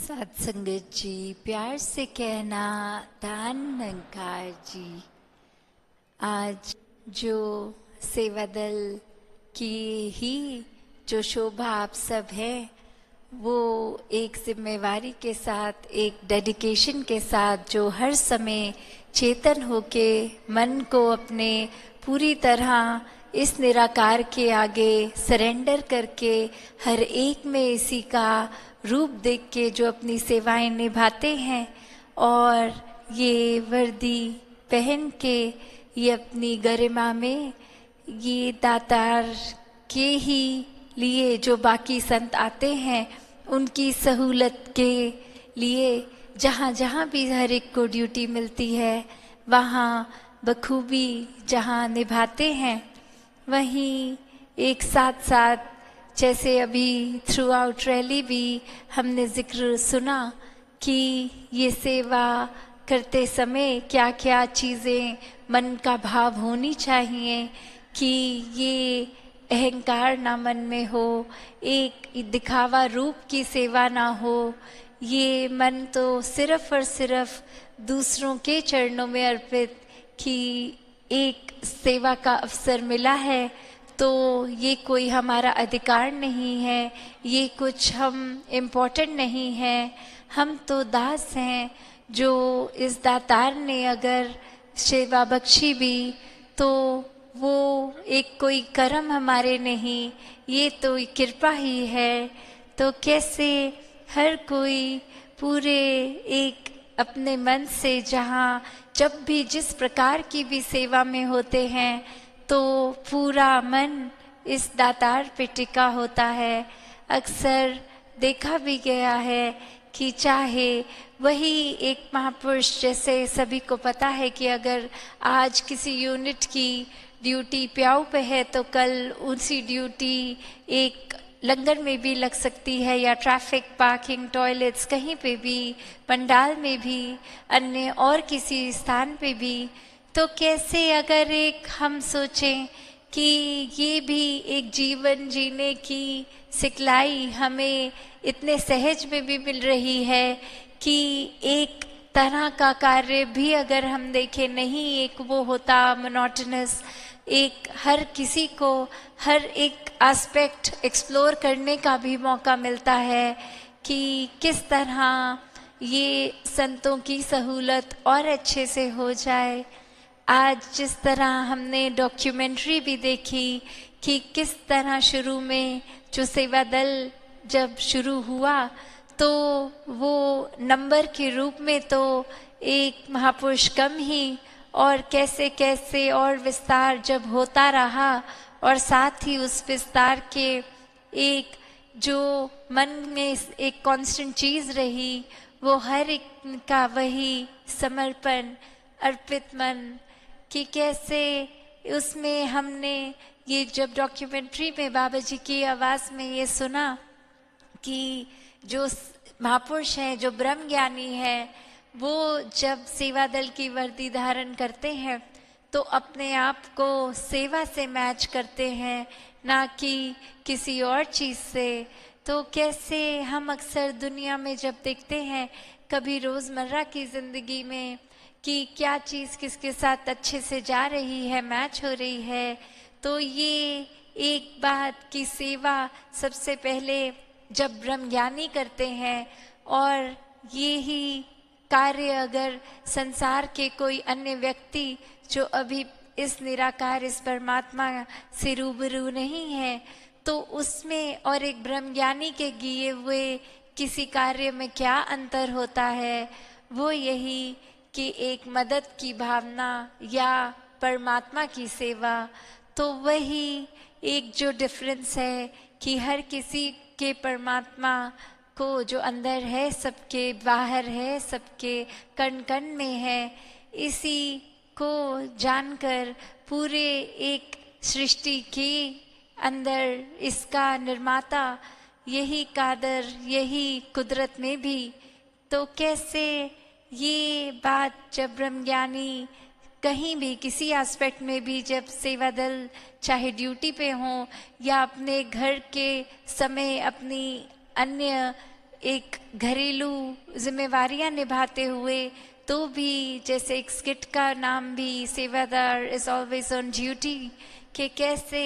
सत्संगत जी, प्यार से कहना दान निरंकार जी। आज जो सेवा दल की ही जो शोभा आप सब है, वो एक जिम्मेवारी के साथ, एक डेडिकेशन के साथ, जो हर समय चेतन होके मन को अपने पूरी तरह इस निराकार के आगे सरेंडर करके हर एक में इसी का रूप देख के जो अपनी सेवाएं निभाते हैं, और ये वर्दी पहन के ये अपनी गरिमा में ये दातार के ही लिए जो बाकी संत आते हैं उनकी सहूलत के लिए जहाँ जहाँ भी हर एक को ड्यूटी मिलती है वहाँ बखूबी जहाँ निभाते हैं, वहीं एक साथ साथ जैसे अभी थ्रू आउट रैली भी हमने जिक्र सुना कि ये सेवा करते समय क्या क्या चीज़ें मन का भाव होनी चाहिए कि ये अहंकार ना मन में हो, एक दिखावा रूप की सेवा ना हो, ये मन तो सिर्फ और सिर्फ दूसरों के चरणों में अर्पित कि एक सेवा का अवसर मिला है तो ये कोई हमारा अधिकार नहीं है, ये कुछ हम इम्पोर्टेंट नहीं है, हम तो दास हैं। जो इस दातार ने अगर सेवा बख्शी भी तो वो एक कोई कर्म हमारे नहीं, ये तो कृपा ही है। तो कैसे हर कोई पूरे एक अपने मन से जहाँ जब भी जिस प्रकार की भी सेवा में होते हैं तो पूरा मन इस दातार पे टिका होता है। अक्सर देखा भी गया है कि चाहे वही एक महापुरुष, जैसे सभी को पता है कि अगर आज किसी यूनिट की ड्यूटी प्याऊ पे है तो कल उसी ड्यूटी एक लंगर में भी लग सकती है, या ट्रैफिक, पार्किंग, टॉयलेट्स, कहीं पे भी, पंडाल में भी, अन्य और किसी स्थान पे भी। तो कैसे अगर एक हम सोचें कि ये भी एक जीवन जीने की सिखलाई हमें इतने सहज में भी मिल रही है कि एक तरह का कार्य भी अगर हम देखें नहीं एक वो होता मोनोटोनस, एक हर किसी को हर एक एस्पेक्ट एक्सप्लोर करने का भी मौका मिलता है कि किस तरह ये संतों की सहूलत और अच्छे से हो जाए। आज जिस तरह हमने डॉक्यूमेंट्री भी देखी कि किस तरह शुरू में जो सेवा दल जब शुरू हुआ तो वो नंबर के रूप में तो एक महापुरुष कम ही, और कैसे कैसे और विस्तार जब होता रहा, और साथ ही उस विस्तार के एक जो मन में एक कांस्टेंट चीज़ रही वो हर एक का वही समर्पण, अर्पित मन, कि कैसे उसमें हमने ये जब डॉक्यूमेंट्री में बाबा जी की आवाज़ में ये सुना कि जो महापुरुष हैं, जो ब्रह्म ज्ञानी हैं, वो जब सेवा दल की वर्दी धारण करते हैं तो अपने आप को सेवा से मैच करते हैं, ना कि किसी और चीज़ से। तो कैसे हम अक्सर दुनिया में जब देखते हैं कभी रोज़मर्रा की ज़िंदगी में कि क्या चीज़ किसके साथ अच्छे से जा रही है, मैच हो रही है, तो ये एक बात की सेवा सबसे पहले जब ब्रह्मज्ञानी करते हैं, और ये ही कार्य अगर संसार के कोई अन्य व्यक्ति जो अभी इस निराकार, इस परमात्मा से रूबरू नहीं है, तो उसमें और एक ब्रह्मज्ञानी के किए हुए किसी कार्य में क्या अंतर होता है, वो यही कि एक मदद की भावना या परमात्मा की सेवा। तो वही एक जो डिफरेंस है कि हर किसी के परमात्मा को जो अंदर है, सबके बाहर है, सबके कण कण में है, इसी को जानकर पूरे एक सृष्टि के अंदर इसका निर्माता यही कादर, यही कुदरत में भी। तो कैसे ये बात जब ब्रह्मज्ञानी कहीं भी किसी एस्पेक्ट में भी जब सेवा दल चाहे ड्यूटी पे हो या अपने घर के समय अपनी अन्य एक घरेलू जिम्मेवारियां निभाते हुए तो भी, जैसे एक स्किट का नाम भी सेवादार इज ऑलवेज ऑन ड्यूटी, कि कैसे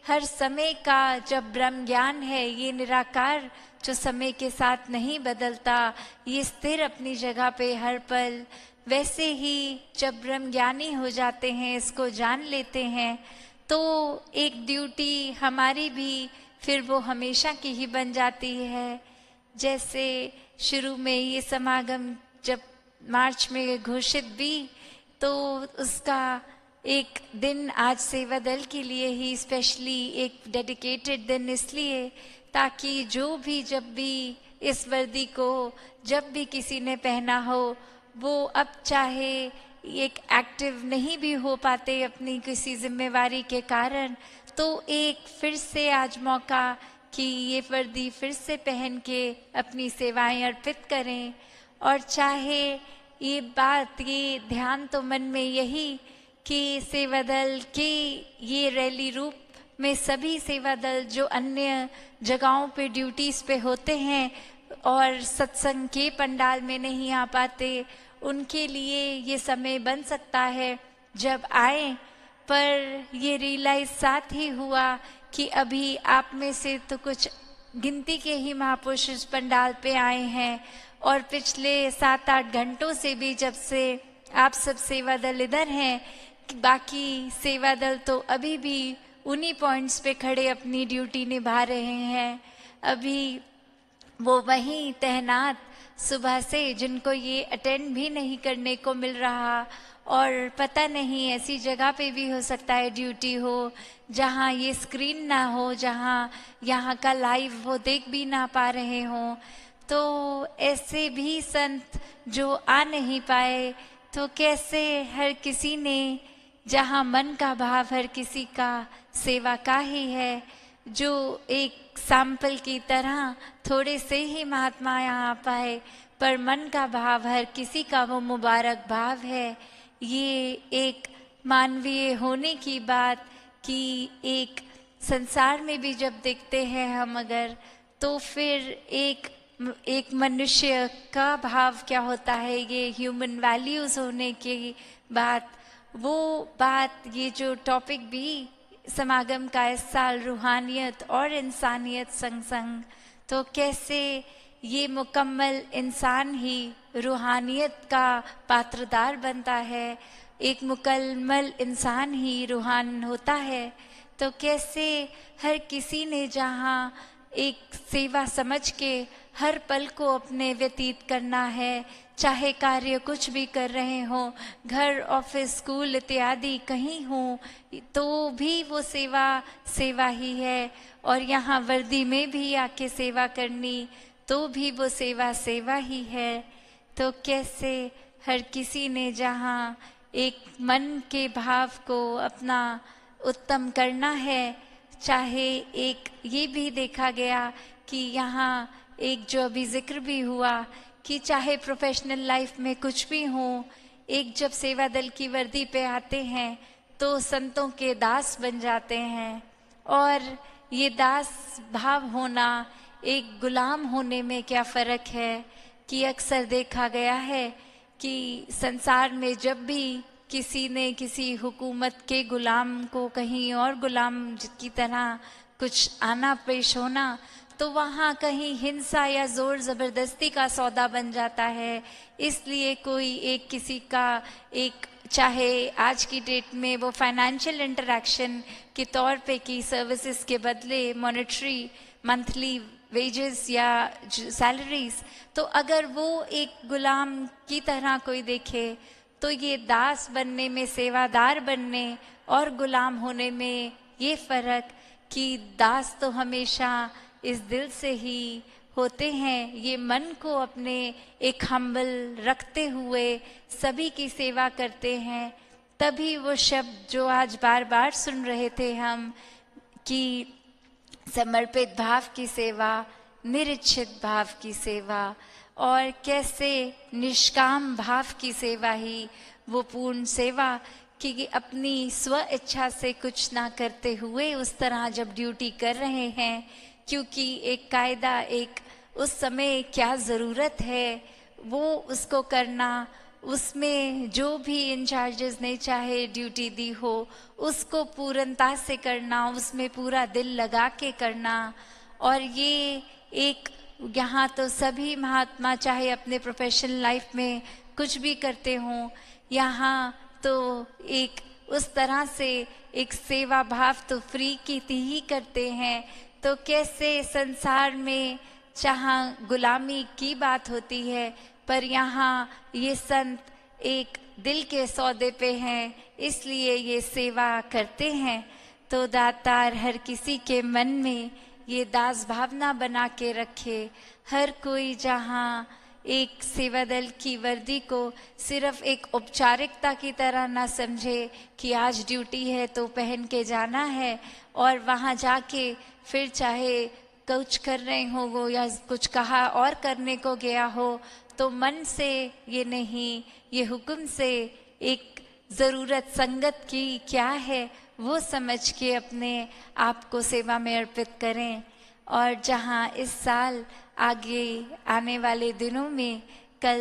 हर समय का जब ब्रह्म ज्ञान है, ये निराकार जो समय के साथ नहीं बदलता, ये स्थिर अपनी जगह पे हर पल, वैसे ही जब ब्रह्म ज्ञानी हो जाते हैं, इसको जान लेते हैं, तो एक ड्यूटी हमारी भी फिर वो हमेशा की ही बन जाती है। जैसे शुरू में ये समागम जब मार्च में घोषित भी, तो उसका एक दिन आज सेवा दल के लिए ही स्पेशली एक डेडिकेटेड दिन, इसलिए ताकि जो भी जब भी इस वर्दी को जब भी किसी ने पहना हो, वो अब चाहे एक एक्टिव नहीं भी हो पाते अपनी किसी जिम्मेवारी के कारण, तो एक फिर से आज मौका कि ये वर्दी फिर से पहन के अपनी सेवाएं अर्पित करें। और चाहे ये बात, ये ध्यान तो मन में यही कि सेवा दल के ये रैली रूप में सभी सेवा दल जो अन्य जगहों पे ड्यूटीज पे होते हैं और सत्संग के पंडाल में नहीं आ पाते, उनके लिए ये समय बन सकता है जब आए। पर ये रियलाइज साथ ही हुआ कि अभी आप में से तो कुछ गिनती के ही महापुरुष इस पंडाल पे आए हैं, और पिछले 7-8 घंटों से भी जब से आप सब सेवा दल इधर हैं, बाकी सेवा दल तो अभी भी उन्हीं पॉइंट्स पे खड़े अपनी ड्यूटी निभा रहे हैं। अभी वो वहीं तैनात सुबह से, जिनको ये अटेंड भी नहीं करने को मिल रहा, और पता नहीं ऐसी जगह पे भी हो सकता है ड्यूटी हो जहाँ ये स्क्रीन ना हो, जहाँ यहाँ का लाइव वो देख भी ना पा रहे हों। तो ऐसे भी संत जो आ नहीं पाए, तो कैसे हर किसी ने, जहाँ मन का भाव हर किसी का सेवा का ही है, जो एक सैंपल की तरह थोड़े से ही महात्मा यहाँ आ पाए, पर मन का भाव हर किसी का वो मुबारक भाव है। ये एक मानवीय होने की बात कि एक संसार में भी जब देखते हैं हम अगर, तो फिर एक मनुष्य का भाव क्या होता है, ये ह्यूमन वैल्यूज होने की बात, वो बात, ये जो टॉपिक भी समागम का इस साल रूहानियत और इंसानियत संग संग, तो कैसे ये मुकम्मल इंसान ही रूहानियत का पात्रदार बनता है, एक मुकम्मल इंसान ही रूहान होता है। तो कैसे हर किसी ने जहाँ एक सेवा समझ के हर पल को अपने व्यतीत करना है, चाहे कार्य कुछ भी कर रहे हों, घर ऑफिस स्कूल इत्यादि कहीं हो, तो भी वो सेवा ही है। और यहाँ वर्दी में भी आके सेवा करनी, तो भी वो सेवा ही है। तो कैसे हर किसी ने जहाँ एक मन के भाव को अपना उत्तम करना है, चाहे एक ये भी देखा गया कि यहाँ एक जो अभी जिक्र भी हुआ कि चाहे प्रोफेशनल लाइफ में कुछ भी हो, एक जब सेवा दल की वर्दी पे आते हैं तो संतों के दास बन जाते हैं। और ये दास भाव होना, एक गुलाम होने में क्या फ़र्क है कि अक्सर देखा गया है कि संसार में जब भी किसी ने किसी हुकूमत के गुलाम को कहीं और गुलाम की तरह कुछ आना पेश होना, तो वहाँ कहीं हिंसा या ज़ोर ज़बरदस्ती का सौदा बन जाता है। इसलिए कोई एक किसी का एक, चाहे आज की डेट में वो फाइनेंशियल इंटरैक्शन के तौर पे की सर्विसेज के बदले मॉनेटरी मंथली वेजेस या सैलरीज, तो अगर वो एक गुलाम की तरह कोई देखे, तो ये दास बनने में, सेवादार बनने और गुलाम होने में ये फ़र्क कि दास तो हमेशा इस दिल से ही होते हैं, ये मन को अपने एक हम्बल रखते हुए सभी की सेवा करते हैं। तभी वो शब्द जो आज बार बार सुन रहे थे हम कि समर्पित भाव की सेवा, निरीक्षित भाव की सेवा, और कैसे निष्काम भाव की सेवा ही वो पूर्ण सेवा, कि अपनी स्व इच्छा से कुछ ना करते हुए उस तरह जब ड्यूटी कर रहे हैं, क्योंकि एक कायदा, एक उस समय क्या ज़रूरत है वो उसको करना, उसमें जो भी इंचार्जेस ने चाहे ड्यूटी दी हो उसको पूर्णता से करना, उसमें पूरा दिल लगा के करना। और ये एक, यहाँ तो सभी महात्मा चाहे अपने प्रोफेशनल लाइफ में कुछ भी करते हों, यहाँ तो एक उस तरह से एक सेवा भाव तो फ्री की ही करते हैं। तो कैसे संसार में जहाँ गुलामी की बात होती है, पर यहाँ ये संत एक दिल के सौदे पे हैं, इसलिए ये सेवा करते हैं। तो दातार हर किसी के मन में ये दास भावना बना के रखे। हर कोई जहाँ एक सेवा दल की वर्दी को सिर्फ एक औपचारिकता की तरह ना समझे कि आज ड्यूटी है तो पहन के जाना है, और वहाँ जाके फिर चाहे कुछ कर रहे हो वो या कुछ कहा और करने को गया हो, तो मन से ये नहीं, ये हुक्म से एक ज़रूरत संगत की क्या है वो समझ के अपने आप को सेवा में अर्पित करें। और जहाँ इस साल आगे आने वाले दिनों में कल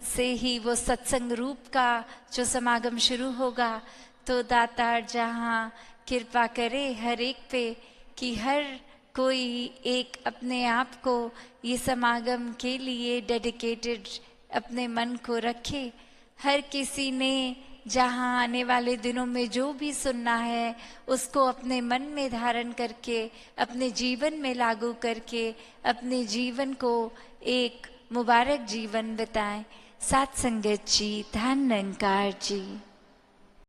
से ही वो सत्संग रूप का जो समागम शुरू होगा, तो दातार जहाँ कृपा करे हर एक पे कि हर कोई एक अपने आप को ये समागम के लिए डेडिकेटेड अपने मन को रखे। हर किसी ने जहाँ आने वाले दिनों में जो भी सुनना है उसको अपने मन में धारण करके अपने जीवन में लागू करके अपने जीवन को एक मुबारक जीवन बिताएं। साथ संगत जी, धन निरंकार जी।